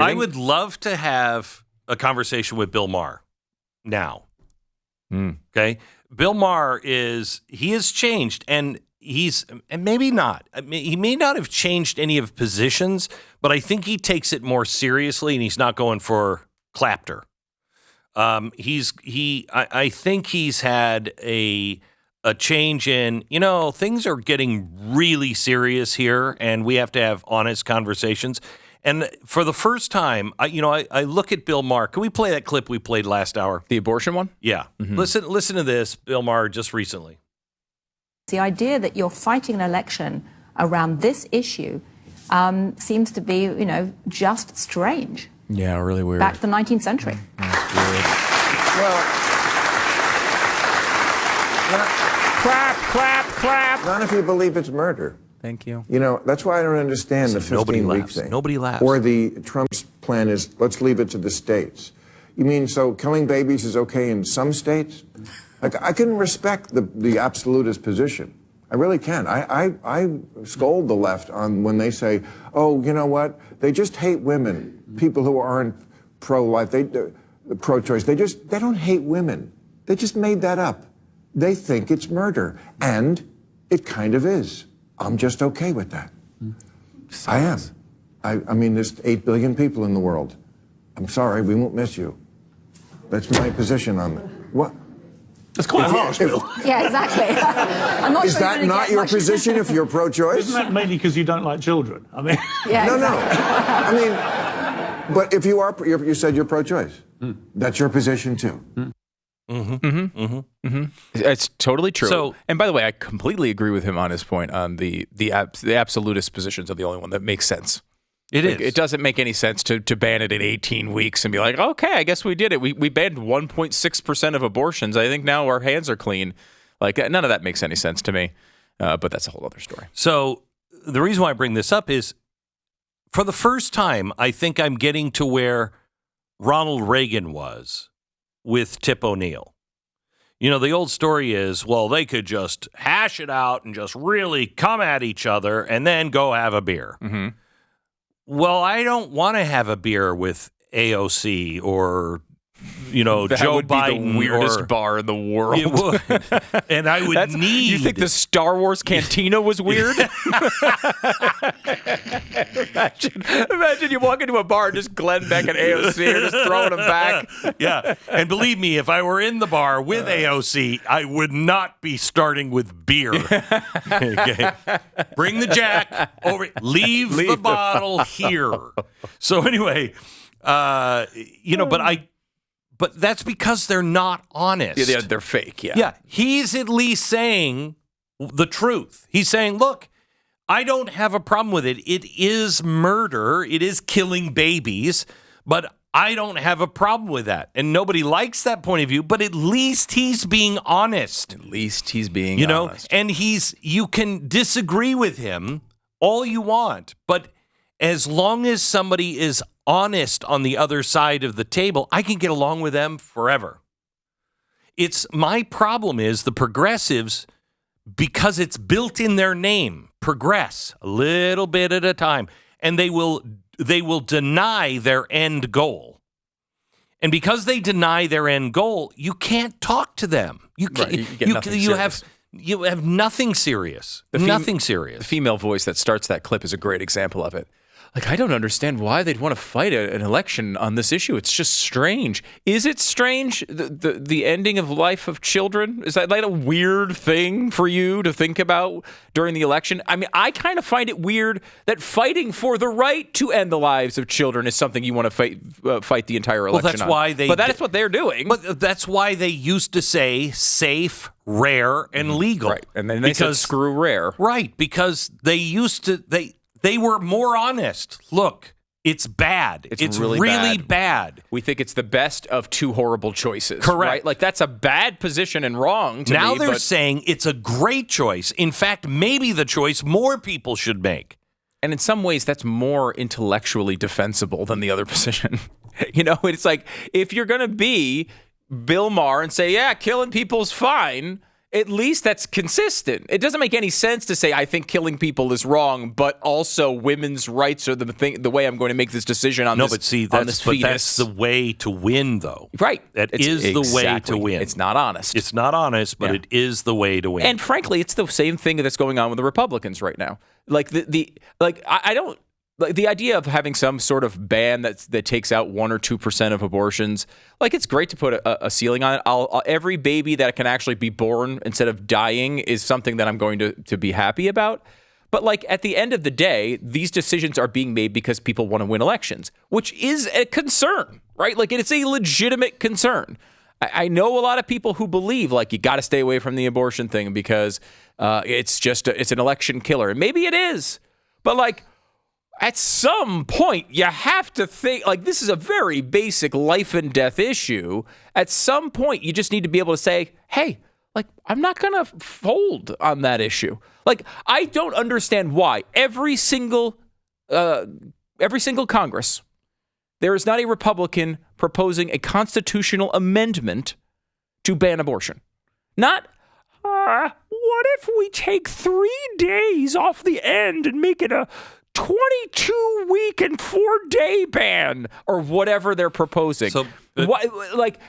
I would love to have a conversation with Bill Maher now. Okay? Bill Maher he has changed, and maybe not. I mean, he may not have changed any of positions, but I think he takes it more seriously, and he's not going for clapter. I think he's had a change in, things are getting really serious here, and we have to have honest conversations. And for the first time, I look at Bill Maher. Can we play that clip we played last hour? The abortion one? Yeah. Mm-hmm. Listen to this, Bill Maher, just recently. The idea that you're fighting an election around this issue seems to be, just strange. Yeah, really weird. Back to the 19th century. That's weird. Well, clap. not if you believe it's murder. Thank you. That's why I don't understand the 15-week thing. Nobody laughs. Or Trump's plan is, let's leave it to the states. You mean, so killing babies is okay in some states? Like, I can respect the absolutist position. I really can. I scold the left on when they say, oh, you know what? They just hate women, people who aren't pro-life, pro-choice. They don't hate women. They just made that up. They think it's murder. And it kind of is. I'm just okay with that. I am. I mean, there's 8 billion people in the world. I'm sorry, we won't miss you. That's my position on it. What? That's quite harsh, Bill. Yeah, exactly. I'm not Is sure that not your position if you're pro-choice? Isn't that mainly because you don't like children? I mean, Yeah, No. exactly. I mean, but if you said you're pro-choice. That's your position too. It's totally true. So- and by the way, I completely agree with him on his point on the absolutist positions are the only one that makes sense. It is. It doesn't make any sense to ban it in 18 weeks and be like, okay, I guess we did it. We banned 1.6% of abortions. I think now our hands are clean. Like, none of that makes any sense to me. But that's a whole other story. So the reason why I bring this up is, for the first time, I think I'm getting to where Ronald Reagan was with Tip O'Neill. The old story is, well, they could just hash it out and just really come at each other and then go have a beer. Mm-hmm. Well, I don't want to have a beer with AOC or, That Joe would Biden. be the weirdest or, bar in the world. It would. And I would need... You think the Star Wars cantina was weird? Imagine you walk into a bar and just Glenn Beck and AOC are just throwing them back. Yeah. And believe me, if I were in the bar with AOC, I would not be starting with beer. Okay. Bring the Jack over. Leave the bottle here. So anyway, but that's because they're not honest. Yeah, they're fake, yeah. Yeah. He's at least saying the truth. He's saying, look, I don't have a problem with it. It is murder. It is killing babies, but I don't have a problem with that. And nobody likes that point of view, but at least he's being honest. At least he's being honest. And you can disagree with him all you want, but as long as somebody is honest on the other side of the table, I can get along with them forever. My problem is the progressives, because it's built in their name, progress a little bit at a time, and they will deny their end goal. And because they deny their end goal, you can't talk to them. You can't. Right, you have nothing serious. Nothing serious. The female voice that starts that clip is a great example of it. Like, I don't understand why they'd want to fight an election on this issue. It's just strange. Is it strange, the ending of life of children? Is that like a weird thing for you to think about during the election? I mean, I kind of find it weird that fighting for the right to end the lives of children is something you want to fight the entire election on. But that's what they're doing. But that's why they used to say safe, rare, and legal. Right. And then they said screw rare. Right, because they used to... They were more honest. Look, it's bad. It's really bad. We think it's the best of two horrible choices. Correct. Right? Like, that's a bad position and wrong to me. Now they're saying it's a great choice. In fact, maybe the choice more people should make. And in some ways, that's more intellectually defensible than the other position. It's like, if you're going to be Bill Maher and say, yeah, killing people's fine, at least that's consistent. It doesn't make any sense to say I think killing people is wrong, but also women's rights are the way I'm going to make this decision on this. No, but see, on this fetus. that's the way to win, though. Right. That is the way to win. It's not honest. It's not honest, but it is the way to win. And frankly, it's the same thing that's going on with the Republicans right now. Like I don't. Like the idea of having some sort of ban that takes out 1 or 2% of abortions, like it's great to put a ceiling on it. Every baby that can actually be born instead of dying is something that I'm going to be happy about. But like at the end of the day, these decisions are being made because people want to win elections, which is a concern, right? Like it's a legitimate concern. I know a lot of people who believe like you got to stay away from the abortion thing because it's an election killer, and maybe it is, but like. At some point, you have to think, like, this is a very basic life and death issue. At some point, you just need to be able to say, hey, like, I'm not going to fold on that issue. Like, I don't understand why every single Congress, there is not a Republican proposing a constitutional amendment to ban abortion. Not, what if we take 3 days off the end and make it a 22-week and 4-day ban or whatever they're proposing. So,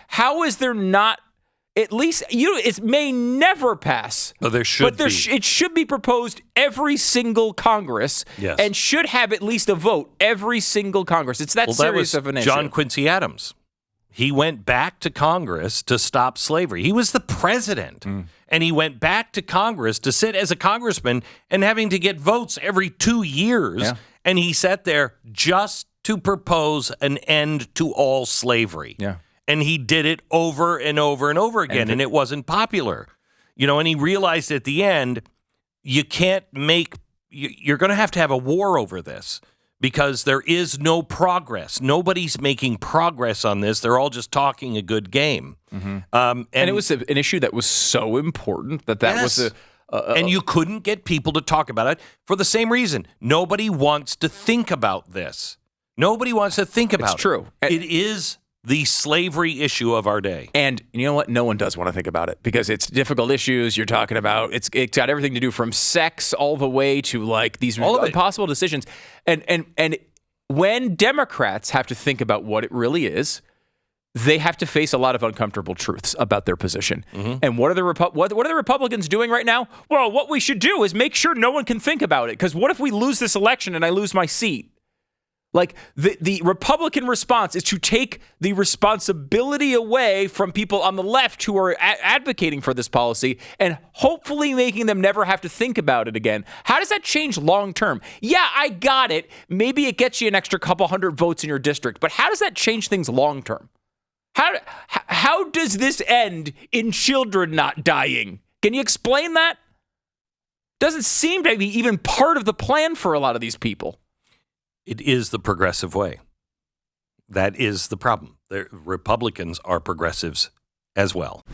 how is there not at least it may never pass. Oh, there should be. It should be proposed every single Congress and should have at least a vote every single Congress. It's that serious of an issue. John Quincy Adams. He went back to Congress to stop slavery. He was the president. And he went back to Congress to sit as a congressman and having to get votes every 2 years. Yeah. And he sat there just to propose an end to all slavery. Yeah. And he did it over and over and over again. And it wasn't popular. And he realized at the end, you're going to have a war over this. Because there is no progress. Nobody's making progress on this. They're all just talking a good game. Mm-hmm. And it was an issue that was so important that was and you couldn't get people to talk about it for the same reason. Nobody wants to think about this. Nobody wants to think about it. It's true. It is the slavery issue of our day. And you know what? No one does want to think about it because it's difficult issues you're talking about. It's got everything to do from sex all the way to like these impossible decisions. And when Democrats have to think about what it really is, they have to face a lot of uncomfortable truths about their position. Mm-hmm. And what are the Republicans doing right now? Well, what we should do is make sure no one can think about it. Because what if we lose this election and I lose my seat? Like the Republican response is to take the responsibility away from people on the left who are advocating for this policy and hopefully making them never have to think about it again. How does that change long term? Yeah, I got it. Maybe it gets you an extra couple hundred votes in your district, but how does that change things long term? How does this end in children not dying? Can you explain that? Doesn't seem to be even part of the plan for a lot of these people. It is the progressive way. That is the problem. The Republicans are progressives as well.